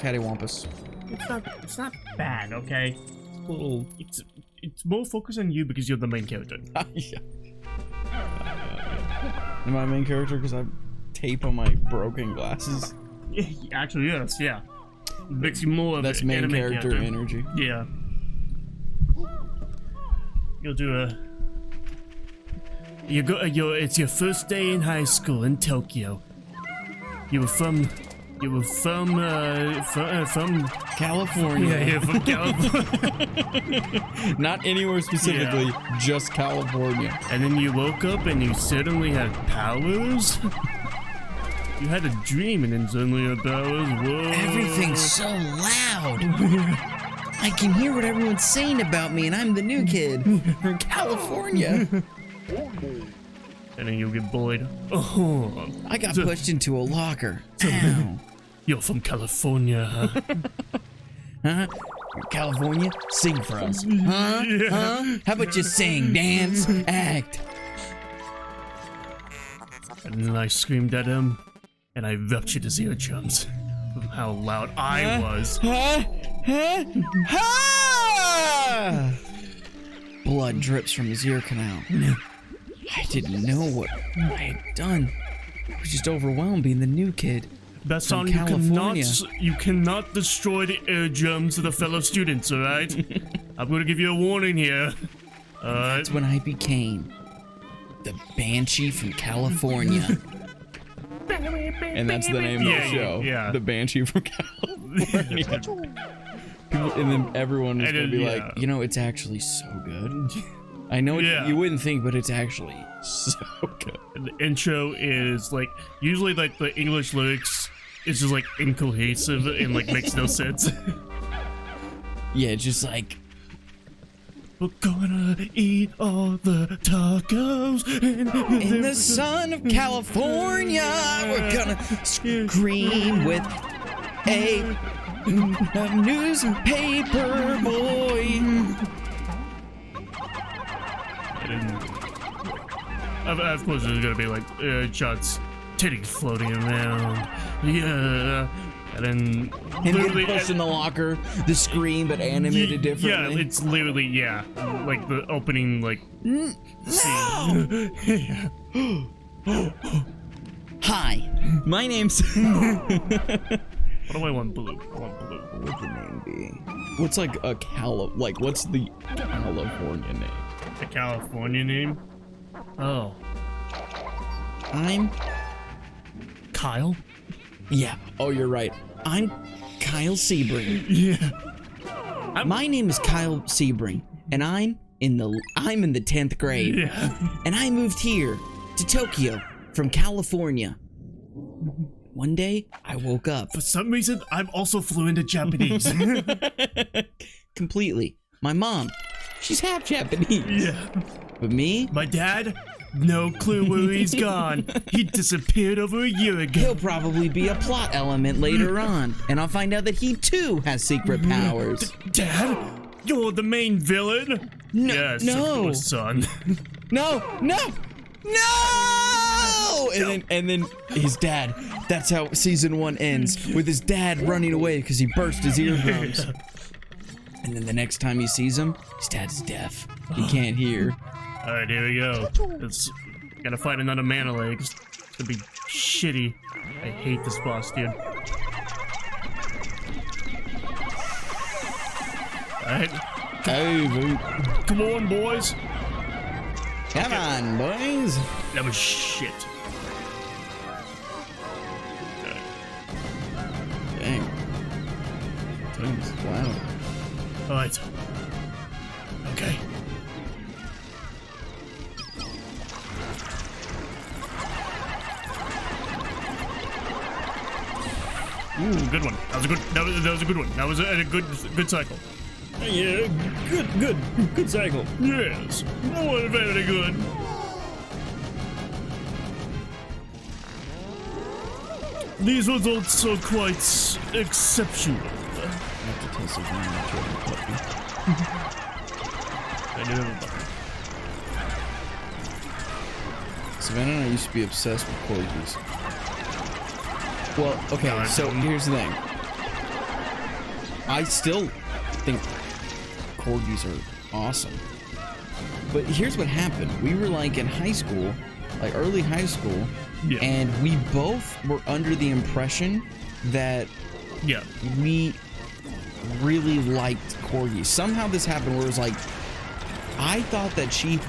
cattywampus. It's not bad, okay? It's more focused on you because you're the main character. Yeah. Am I a main character because I have tape on my broken glasses? Actually, yes, yeah. Makes you more of That's an main anime character energy. Yeah. You'll do a. It's your first day in high school in Tokyo. You were from California. Yeah, you're from California. Not anywhere specifically, just California. And then you woke up and you suddenly had powers? You had a dream and then suddenly your powers, whoa. Everything's so loud. I can hear what everyone's saying about me, and I'm the new kid from California. And then you'll get bullied. Oh, I got pushed into a locker. Ow. You're from California, huh? Huh? California? Sing for us. Huh? Yeah. Huh? How about you sing, dance, act? And then I screamed at him, and I ruptured his eardrums from how loud I was. Huh? Huh? Huh? Blood drips from his ear canal. I didn't know what I had done. I was just overwhelmed being the new kid. That's from on California. you cannot destroy the eardrums of the fellow students, alright? I'm gonna give you a warning here. That's when I became the Banshee from California. And that's the name of the show. Yeah. The Banshee from California. And then everyone is going to be like, you know, it's actually so good. I know you wouldn't think, but it's actually so good. And the intro is like, usually like the English lyrics is just like incohesive and like makes no sense. Yeah, it's just like, we're gonna eat all the tacos in the sun of California. We're gonna scream with a newspaper boy. Of course, there's gonna be like shots, titties floating around. Yeah. And then literally pushing the locker, the scream, but animated differently. Yeah, it's literally like the opening like scene. Yeah. Hi, my name's. What do I want blue? I want blue. What would the name be? What's like a what's the California name? The California name? Oh. I'm Kyle? Yeah. Oh, you're right. I'm Kyle Sebring. Yeah. My name is Kyle Sebring, and I'm in the 10th grade. Yeah. And I moved here to Tokyo from California. One day, I woke up. For some reason, I'm also fluent in Japanese. Completely. My mom, she's half Japanese. Yeah. But me? My dad? No clue where he's gone. He disappeared over a year ago. He'll probably be a plot element later on, and I'll find out that he too has secret powers. Dad? You're the main villain? No, yes, no. Of course, son. No! And then his dad. That's how season 1 ends, with his dad running away because he burst his eardrums. And then the next time he sees him, his dad's deaf. He can't hear. Alright, here we go. Gotta fight another mana leg. It's gonna be shitty. I hate this boss, dude. Alright. Hey, come on, boys. Come on, boys. That was shit. Dang. Wow. Alright. Okay. Ooh, good one. That was a good. That was a good one. That was a good cycle. Yeah, good cycle. Yes, that was very good. These results are quite exceptional. I have to taste it when I do have a button. Savannah and I used to be obsessed with corgis. Well, okay, No, so here's the thing. I still think corgis are awesome. But here's what happened. We were like in high school, like early high school, and we both were under the impression that we really liked corgis. Somehow this happened where it was like, I thought that she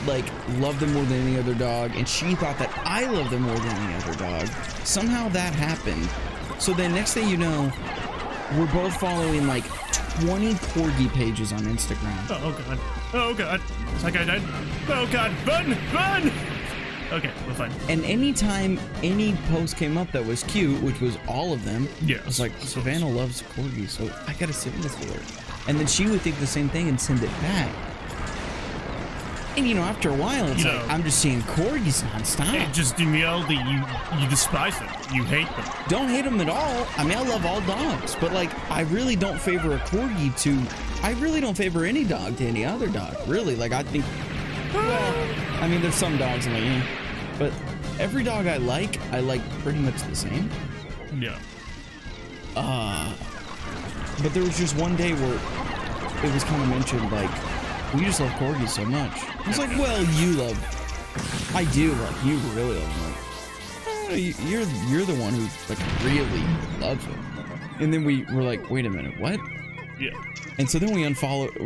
like loved them more than any other dog, and she thought that I loved them more than any other dog. Somehow that happened. So then next thing you know, we're both following like 20 corgi pages on Instagram. Oh god. Oh god. Is that guy dead? Oh god. Run! Run! Okay, we're fine. And anytime any post came up that was cute, which was all of them, I was like, Savannah loves corgis, so I gotta send this to her. And then she would think the same thing and send it back. And you know, after a while, it's like, I'm just seeing corgis nonstop. It just in reality, you despise them. You hate them. Don't hate them at all. I mean, I love all dogs, but like, I really don't favor a corgi I really don't favor any dog to any other dog. Really, like, I think, well, I mean, there's some dogs I'm like, but every dog I like pretty much the same. Yeah. But there was just one day where it was kind of mentioned, like, we just love corgis so much. I was like, well, I do, like, you really love them. Like, you're the one who, like, really loves them. And then we were like, wait a minute, what? Yeah. And so then we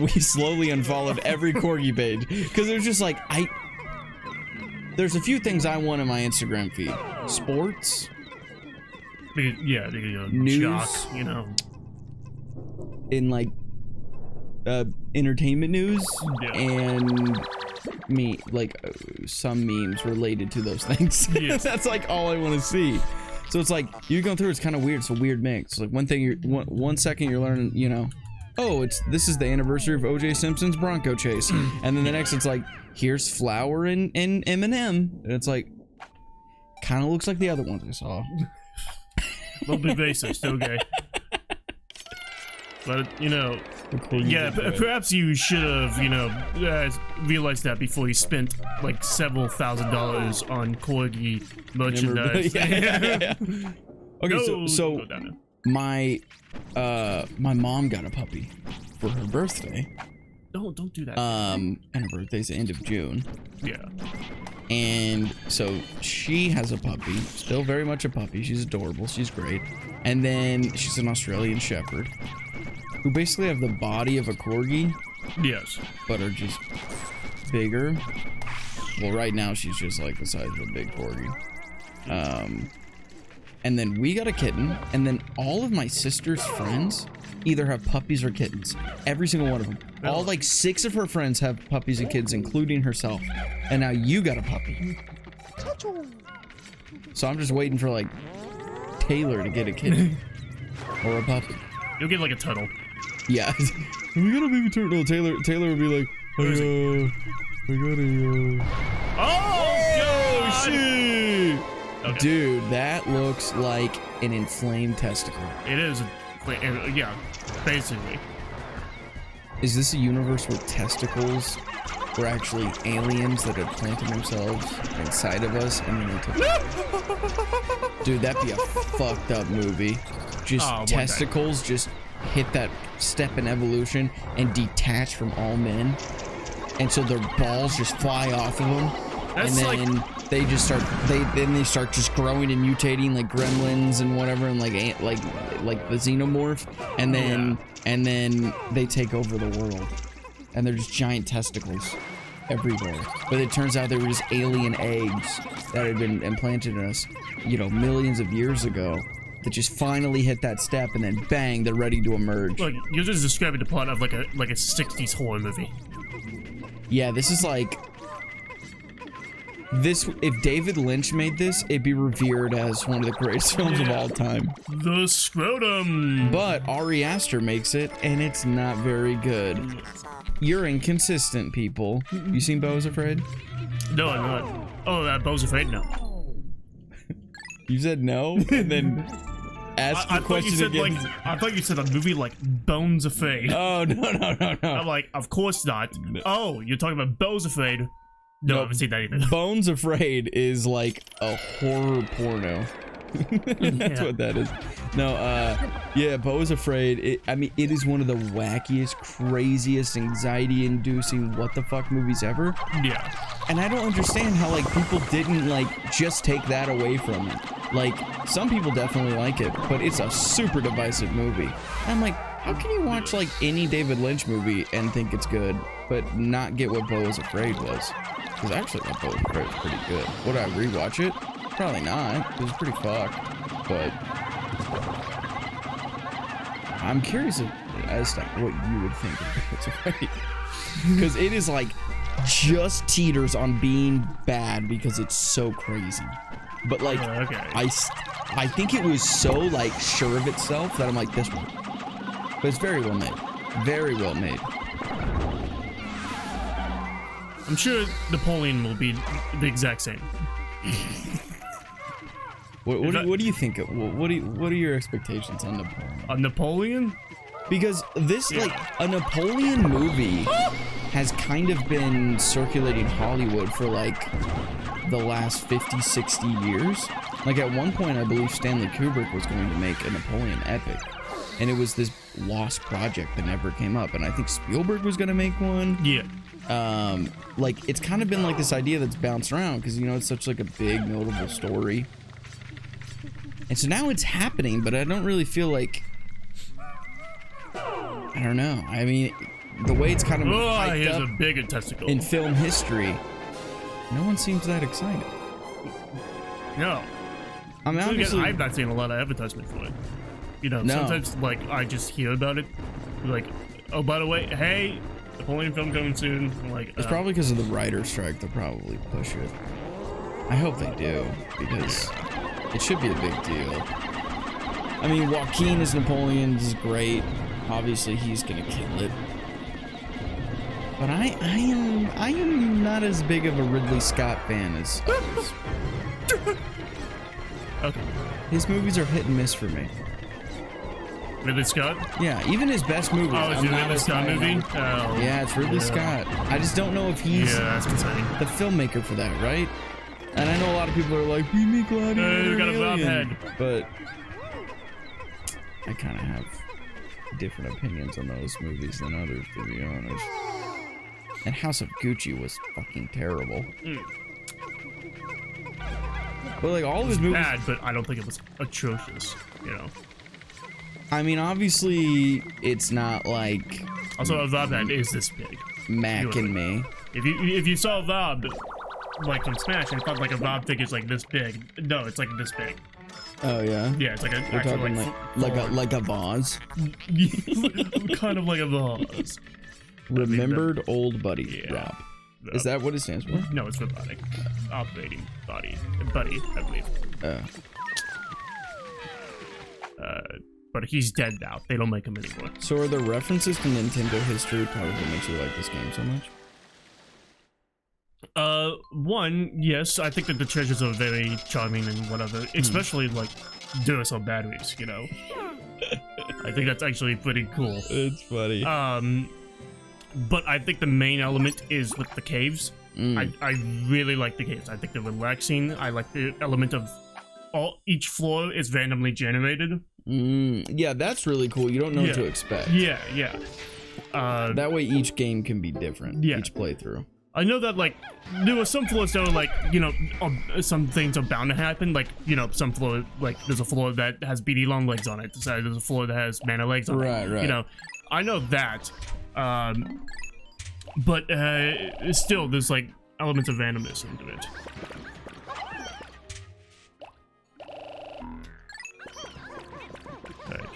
slowly unfollowed every corgi page. Because it was just like, there's a few things I want in my Instagram feed. Sports. Yeah, news, shock, you know. In like entertainment news and some memes related to those things. Yeah. That's like all I want to see. So it's like you're going through, it's kind of weird. It's a weird mix. Like one second you're learning, you know, oh, this is the anniversary of OJ Simpson's Bronco chase, and then the next it's like, here's Flower and Eminem, and it's like, kind of looks like the other ones I saw. A little bit basic, still gay. But, you know, perhaps you should have, you know, realized that before you spent like several $1,000s on corgi merchandise. Yeah. Okay, so my mom got a puppy for her birthday. Don't do that. And her birthday's the end of June. Yeah. And so she has a puppy, still very much a puppy. She's adorable. She's great. And then she's an Australian Shepherd, who basically have the body of a corgi. Yes. But are just bigger. Well, right now she's just like the size of a big corgi. And then we got a kitten, and then all of my sister's friends either have puppies or kittens. Every single one of them. All like 6 of her friends have puppies and kids, including herself. And now you got a puppy. So I'm just waiting for like Taylor to get a kitten or a puppy. You'll get like a turtle. Yeah. We got a baby turtle. Taylor would be like, I got a Oh shit! Okay. Dude, that looks like an inflamed testicle. It is. Yeah, basically. Is this a universe where testicles were actually aliens that had planted themselves inside of us and then they took Dude, that'd be a fucked up movie. Just testicles just hit that step in evolution and detach from all men. And so their balls just fly off of them. That's and then they just start they start just growing and mutating like gremlins and whatever, and like the xenomorph, and then they take over the world, and they're just giant testicles everywhere. But it turns out they were just alien eggs that had been implanted in us, you know, millions of years ago, that just finally hit that step, and then bang, they're ready to emerge. Look, you're just describing the plot of like a 60s horror movie. Yeah, this is like this. If David Lynch made this, it'd be revered as one of the greatest films of all time. The scrotum. But Ari Aster makes it, and it's not very good. You're inconsistent, people. You seen Beau is Afraid? No, I'm not. Oh, Beau's Afraid? No. You said no, and then ask the question again. I thought you said a movie like Bones Afraid. Oh, no. I'm like, of course not. No. Oh, you're talking about Beau's Afraid? No, I haven't seen that either. Bones Afraid is like a horror porno That's what that is. No, yeah, Beau is Afraid. I mean, it is one of the wackiest, craziest, anxiety-inducing what the fuck movies ever. Yeah. And I don't understand how like people didn't like just take that away from it. Like some people definitely like it, but it's a super divisive movie. I'm like, how can you watch like any David Lynch movie and think it's good, but not get what Beau is Afraid was? Because actually, that Beau is Afraid is pretty good. Would I rewatch it? Probably not. It was pretty fucked, but I'm curious as to what you would think of Beau is Afraid, because it is like just teeters on being bad because it's so crazy. But like, okay. I think it was so like sure of itself that I'm like, this one. But it's very well made. Very well made. I'm sure Napoleon will be the exact same. What do you think? What are your expectations on Napoleon? On Napoleon? Because this like a Napoleon movie has kind of been circulating Hollywood for like the last 50, 60 years. Like at one point, I believe Stanley Kubrick was going to make a Napoleon epic. And it was this lost project that never came up. And I think Spielberg was going to make one. Yeah. Like, it's kind of been like this idea that's bounced around because, you know, it's such like a big, notable story. And so now it's happening, but I don't really feel like... I don't know. I mean, the way it's kind of hyped here's up a bigger testicle. in film history, no one seems that excited. No. I mean, obviously... I've not seen a lot of advertisement for it. You know, No. sometimes, like, I just hear about it. Like, oh, by the way, hey, Napoleon film coming soon. I'm like, It's probably because of the writer's strike. They'll probably push it. I hope they do, because it should be a big deal. I mean, Joaquin as Napoleon is great. Obviously, he's gonna kill it. But I am not as big of a Ridley Scott fan as others. Okay. His movies are hit and miss for me. Ridley Scott? Yeah, even his best movies. Oh, it's a Ridley Scott movie? Oh, yeah, it's Ridley Scott. I just don't know if he's that's concerning. the filmmaker for that, right? And I know a lot of people are like, we make Gladiator we got a Bob Alien," head. but I kind of have different opinions on those movies than others, to be honest. And House of Gucci was fucking terrible. But like all of his movies, Bad, but I don't think it was atrocious, you know. I mean, obviously it's not like Also, a Bob head is this big. Mac and me. If you saw Bob, like from Smash, and thought like a Bob figure's like this big. No, it's like this big. Oh yeah. Yeah, it's like a We're actual, talking like a vase. kind of like a vase. Remembered old buddy Yeah. drop. Is that what it stands for? No, it's robotic. Operating buddy, I believe. But he's dead now. They don't make him anymore. So are the references to Nintendo history part of what makes you like this game so much? One, yes, I think that the treasures are very charming and whatever, especially like Duracell batteries, you know. I think that's actually pretty cool. It's funny. But I think the main element is with the caves. I really like the caves. I think they're relaxing. I like the element of each floor is randomly generated. Yeah, that's really cool. You don't know what to expect. Yeah. That way each game can be different. Yeah. Each playthrough. I know that, like, there were some floors that were, like, you know, some things are bound to happen. Like, you know, some floor, like, there's a floor that has BD long legs on it. So there's a floor that has mana legs on it. Right. You know, I know that. But still, there's, like, elements of randomness into it. Alright.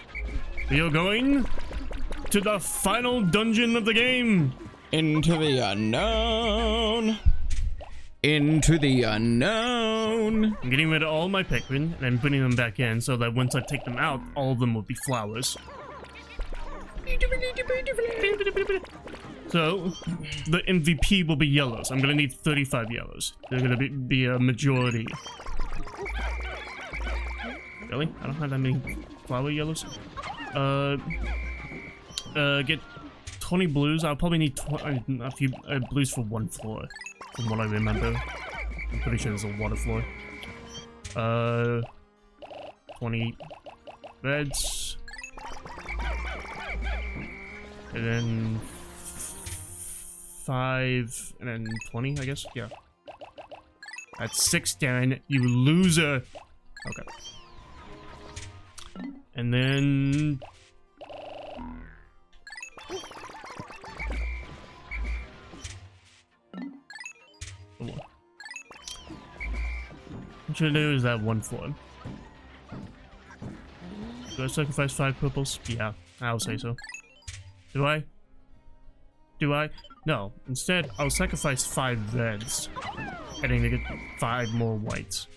We are going to the final dungeon of the game. Into the unknown. Into the unknown. I'm getting rid of all my Pikmin, and I'm putting them back in so that once I take them out, all of them will be flowers. So, the MVP will be yellows. I'm gonna need 35 yellows. They're gonna be a majority. Really? I don't have that many flower yellows. Get 20 blues. I'll probably need a few blues for one floor, from what I remember. I'm pretty sure there's a water floor. 20 reds. And then 5, and then 20, I guess. Yeah. That's 6, Darren. You loser. Okay. And then... what should I do is that 1 floor. Do I sacrifice 5 purples? Yeah, I'll say so. Do I? Do I? No. Instead, I'll sacrifice 5 reds. Heading to get 5 more whites.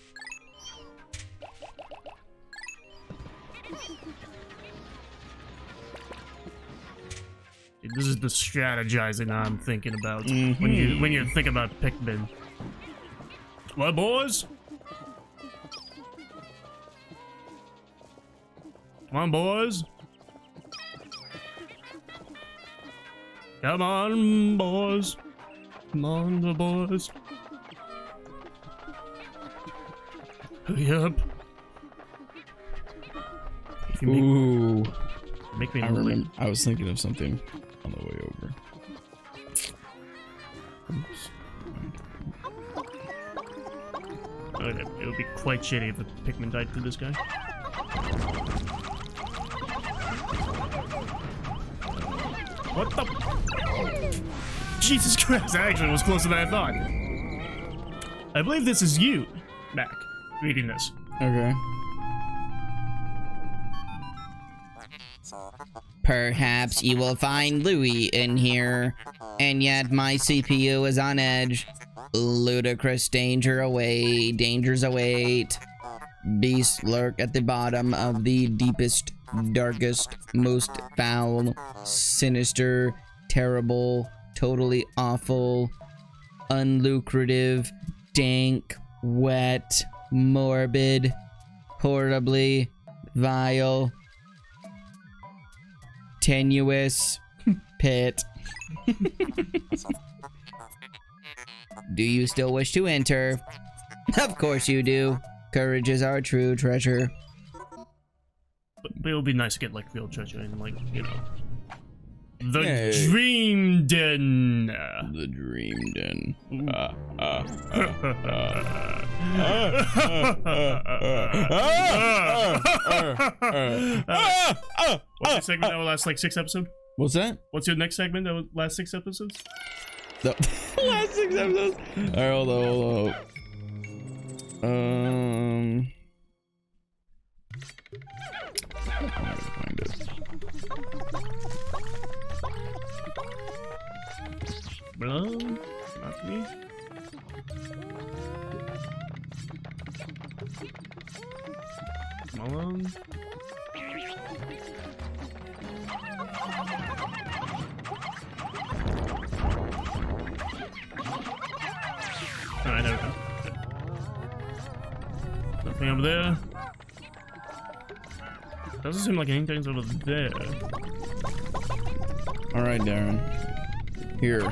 This is the strategizing I'm thinking about when you think about Pikmin. What, boys? Come on, boys. Come on, boys. Come on, the boys. Hurry up. If you Ooh. make me I remember. I was thinking of something on the way over. Oops. Okay, it would be quite shitty if a Pikmin died to this guy. What the? Jesus Christ, that actually was closer than I thought. I believe this is you, Mac, reading this. Okay. Perhaps you will find Louis in here, and yet my CPU is on edge. Ludicrous dangers await. Beasts lurk at the bottom of the deepest, darkest, most foul, sinister, terrible, totally awful, unlucrative, dank, wet, morbid, horribly, vile, tenuous pit. Do you still wish to enter? Of course you do. Courage is our true treasure. But it would be nice to get like real treasure and like, you know. The Hey. Dream Den. The Dream Den. What's your segment that will last like 6 episodes? What's that? What's your next segment that will last 6 episodes? The last 6 episodes. Alright, hold on. I'm gonna find it. No, not me. Come on. Alright, there we go. Nothing over there. Doesn't seem like anything's over there. Alright, Darren. Here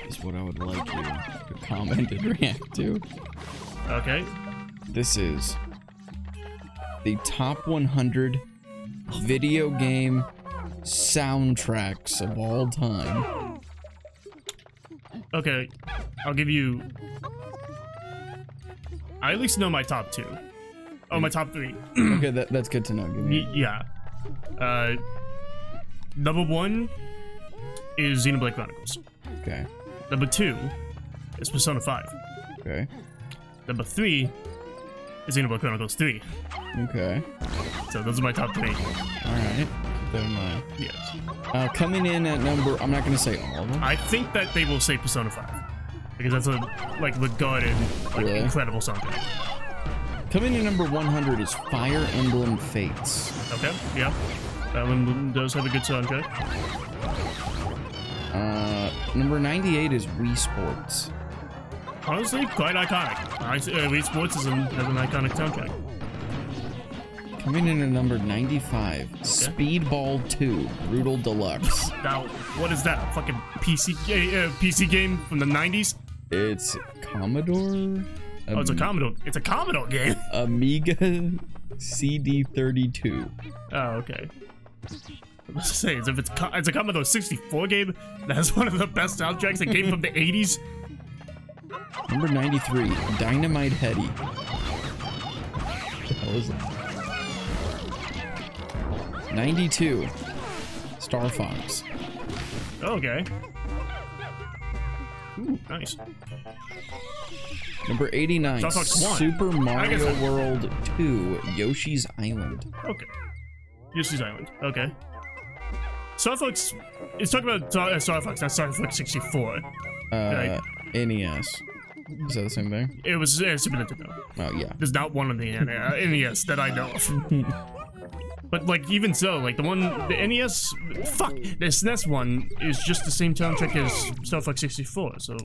is what I would like you to comment and react to. Okay. This is the top 100 video game soundtracks of all time. Okay. I'll give you... I at least know my top 2. Oh, my top 3. Okay, that's good to know. Give me. Yeah. Number 1 is Xenoblade Chronicles. Okay. Number 2 is Persona 5. Okay. Number 3 is Xenoblade Chronicles 3. Okay. So those are my top 3. All right. Keep that in mind. Yes. Coming in at number, I'm not gonna say all of them. I think that they will say Persona 5. Because that's a, like, regarded, like, Yeah. incredible soundtrack. Coming in number 100 is Fire Emblem Fates. Okay, yeah. That one does have a good soundtrack. Number 98 is Wii Sports. Honestly, quite iconic. Wii Sports has an iconic soundtrack. Coming in at number 95, Speedball 2 Brutal Deluxe. Now, what is that? A fucking PC game from the 90s? It's Commodore? Oh, it's a Commodore. It's a Commodore game. Amiga CD32. Oh, okay. Let's say if it's a Commodore 64 game that has one of the best soundtracks that came from the 80s. Number 93, Dynamite Heady. What the hell is that? 92, Star Fox. Okay. Ooh, nice. Number 89, Star Fox 1. Super I guess Mario that- World 2, Yoshi's Island. Okay. Yoshi's Island. Okay. Star Fox. It's talking about Star Fox, not Star Fox 64. Right. NES. Is that the same thing? It was Super Nintendo. Oh, yeah. There's not one on the NES that I know of. But like even so, like the NES, fuck, the SNES one is just the same soundtrack as Star Fox 64. So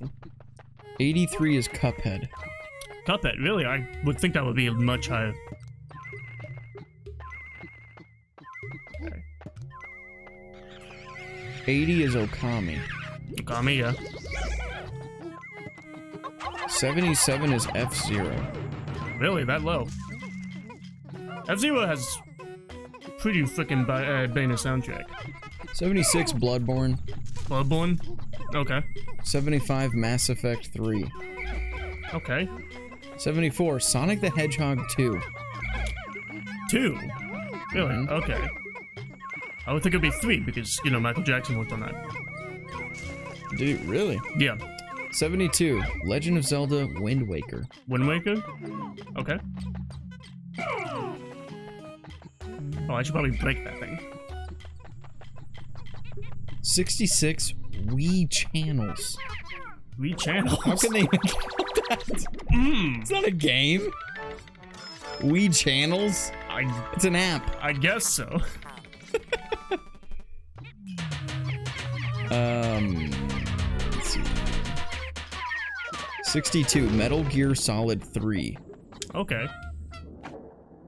83 is Cuphead. Cuphead, really? I would think that would be much higher. Okay. 80 is Okami. Okami, yeah. 77 is F-Zero. Really, that low? F-Zero has pretty freaking banger soundtrack. 76 Bloodborne. Bloodborne? Okay. 75 Mass Effect 3. Okay. 74 Sonic the Hedgehog 2. 2? Really? Okay. I would think it'd be 3 because, you know, Michael Jackson worked on that. Did it really? Yeah. 72 Legend of Zelda Wind Waker. Wind Waker? Okay. Oh, I should probably break that thing. 66 Wii Channels. Wii Channels? How can they even count that? It's not a game. Wii Channels? It's an app. I guess so. Let's see. 62 Metal Gear Solid 3. Okay.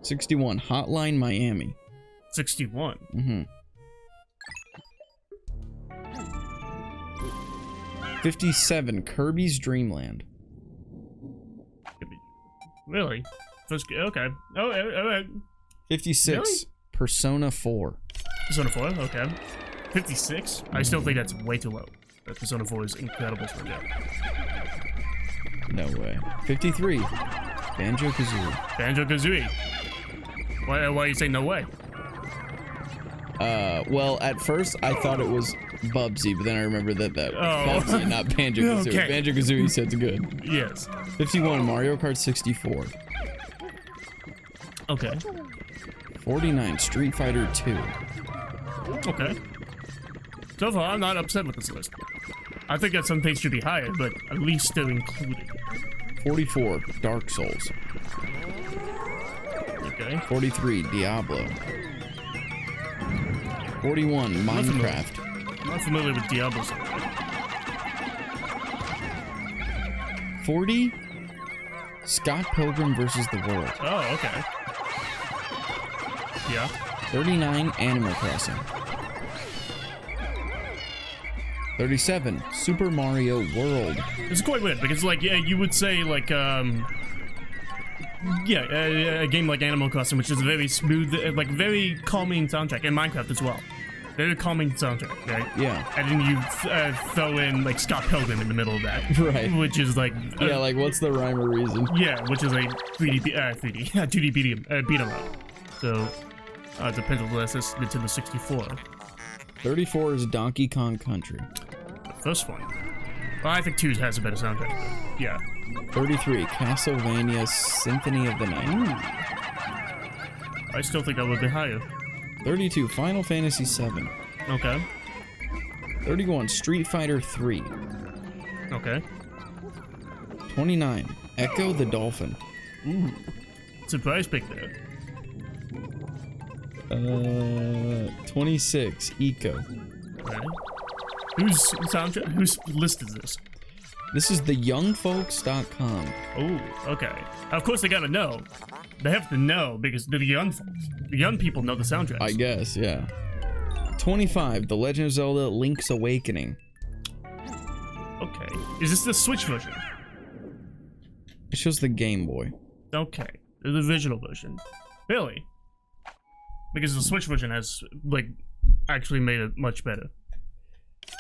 61 Hotline Miami. 61. Mm-hmm. 57 Kirby's Dream Land. Really? Okay. Oh, alright. 56 Really? Persona 4. Persona 4, okay. 56? I still think that's way too low. Persona 4 is incredible for that. No way. 53 Banjo-Kazooie. Banjo-Kazooie. Why you say no way? Well, at first I thought it was Bubsy, but then I remembered that Bubsy, not Banjo-Kazooie. Okay. Banjo-Kazooie sounds good. Yes. 51 Mario Kart 64. Okay. 49 Street Fighter 2. Okay. So far, I'm not upset with this list. I think that some things should be higher, but at least they're included. 44 Dark Souls. Okay. 43 Diablo. 41 Minecraft. I'm not familiar with Diablo's. 40 Scott Pilgrim vs. the World. Oh, okay. Yeah. 39 Animal Crossing. 37 Super Mario World. It's quite weird because, like, yeah, you would say, like, yeah, a game like Animal Crossing, which is a very smooth, like, very calming soundtrack, and Minecraft as well. Very calming soundtrack, right? Yeah. And then you throw in, like, Scott Pilgrim in the middle of that. Right. Which is, like... Yeah, like, what's the rhyme or reason? Yeah, which is a 2D beat 'em up. So, it depends on this is Nintendo 64. 34 is Donkey Kong Country. The first one. Well, I think 2 has a better soundtrack, but yeah. 33 Castlevania Symphony of the Night. I still think that would be higher. 32 Final Fantasy 7. Okay. 31 Street Fighter 3. Okay. 29 Echo the Dolphin. Ooh. Surprise pick there. 26 Eco. Okay. Whose soundtrack? Whose list is this? This is the youngfolks.com. Oh, okay. Of course they gotta know. They have to know because they're the young folks. The young people know the soundtracks. I guess, yeah. 25 The Legend of Zelda Link's Awakening. Okay. Is this the Switch version? It shows the Game Boy. Okay, the digital version. Really? Because the Switch version has, like, actually made it much better.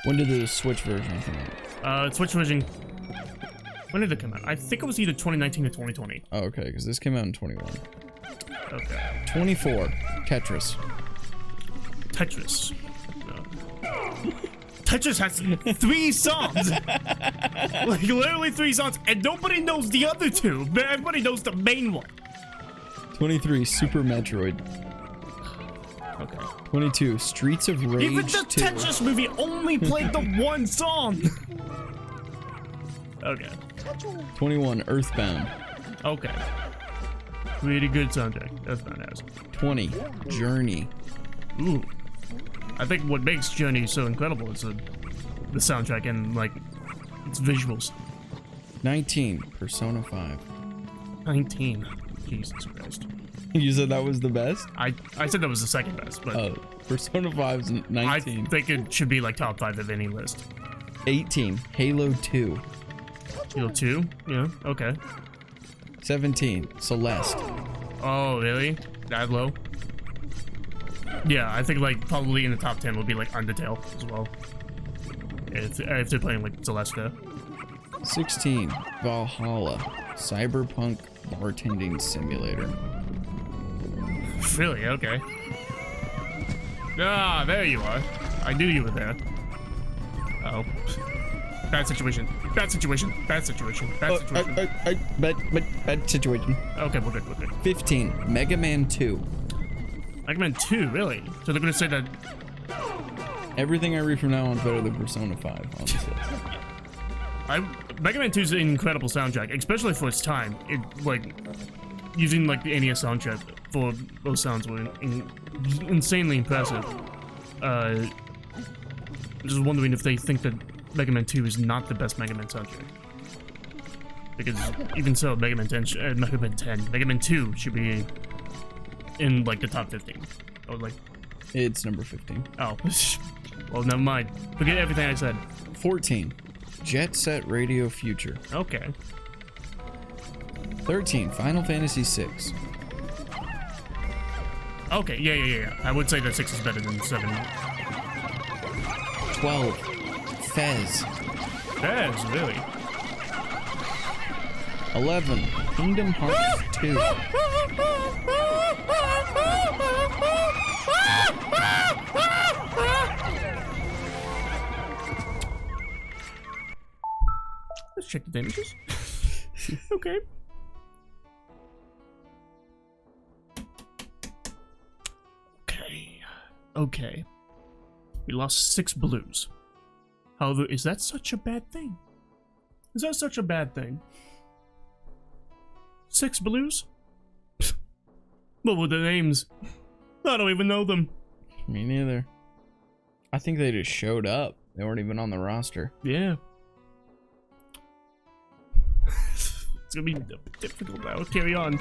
When did the Switch version come out? Switch version... When did it come out? I think it was either 2019 or 2020. Oh, okay, because this came out in 21. Okay. 24. Tetris. Tetris. No. Tetris has 3 songs! Like, literally 3 songs, and nobody knows the other 2, but everybody knows the main one. 23. Super Metroid. Okay. 22. Streets of Rage Even the 2. Tetris movie only played the 1 song! Okay. 21. Earthbound. Okay. Really good soundtrack. Earthbound has. 20. Journey. Ooh. I think what makes Journey so incredible is the soundtrack and, like, its visuals. 19. Persona 5. 19. Jesus Christ. You said that was the best? I said that was the second best, but Oh, Persona 5's 19. I think it should be, like, top 5 of any list. 18. Halo 2. Halo 2? Yeah, okay. 17. Celeste. Oh, really? That low? Yeah, I think, like, probably in the top 10 would be, like, Undertale as well. If they're playing, like, Celeste. 16. Valhalla. Cyberpunk Bartending Simulator. Really? Okay. Ah, there you are. I knew you were there. Uh oh. Bad situation. Bad situation. Bad situation. Bad situation. Bad situation. Okay, we're good. We're good. 15. Mega Man 2. Mega Man 2, really? So they're gonna say that. Everything I read from now on is better than Persona 5, honestly. Mega Man 2 is an incredible soundtrack, especially for its time. It, like, using, like, the NES soundtrack for those sounds were insanely impressive. I'm just wondering if they think that Mega Man 2 is not the best Mega Man soundtrack. Because even so, Mega Man 2 should be in, like, the top 15. Or, like... It's number 15. Oh. Well, never mind. Forget everything I said. 14. Jet Set Radio Future. Okay. 13. Final Fantasy 6. Okay, yeah. I would say that 6 is better than 7. 12. Fez. Fez, really? 11. Kingdom Hearts 2. Let's check the damages. Okay. Okay. We lost 6 blues. However, is that such a bad thing? Is that such a bad thing? 6 blues? What were the names? I don't even know them. Me neither. I think they just showed up. They weren't even on the roster. Yeah. It's gonna be difficult now. Carry on.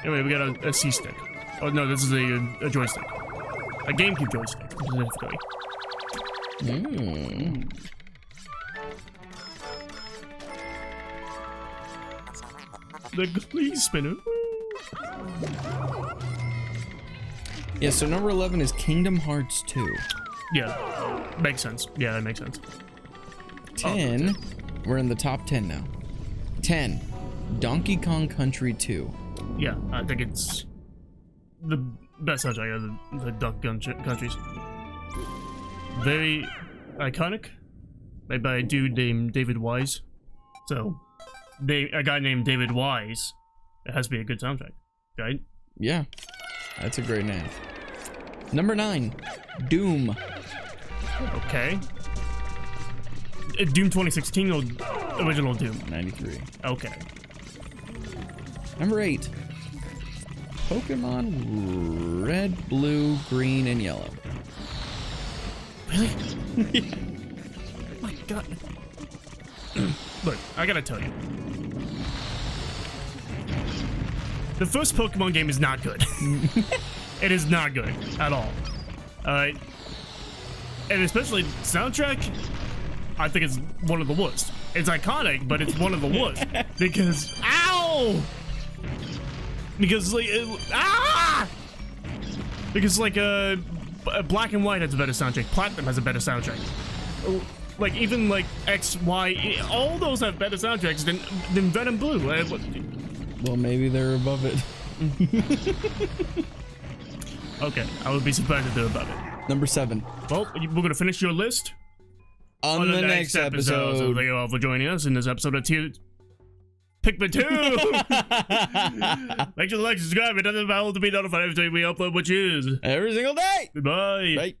Anyway, we got a C-stick. Oh no, this is a joystick. A GameCube joystick, specifically. The Glee spinner. Yeah, so number 11 is Kingdom Hearts 2. Yeah, makes sense. Yeah, that makes sense. 10. We're in the top 10 now. 10. Donkey Kong Country 2. Yeah, I think it's the best soundtrack of the Donkey Kong countries. Very iconic. Made by a dude named David Wise. So, a guy named David Wise, it has to be a good soundtrack, right? Yeah, that's a great name. Number 9. Doom. Okay. Doom 2016 or original Doom? 93. Okay. Number 8. Pokemon Red, Blue, Green, and Yellow. Really? Yeah. My God. Look, I gotta tell you. The first Pokemon game is not good. It is not good at all. And especially soundtrack, I think it's one of the worst. It's iconic, but it's one of the worst because ow. Because like because like Black and White has a better soundtrack. Platinum has a better soundtrack. Like even like X, Y, all those have better soundtracks than Red and Blue. Well, maybe they're above it. Okay, I would be surprised if they're above it. Number 7. Well, we're gonna finish your list On the next So episode. thank you all for joining us in this episode of Pikmin 2. Make sure to like, subscribe, and tell them about to be notified every time we upload, which is Every single day. goodbye. Bye.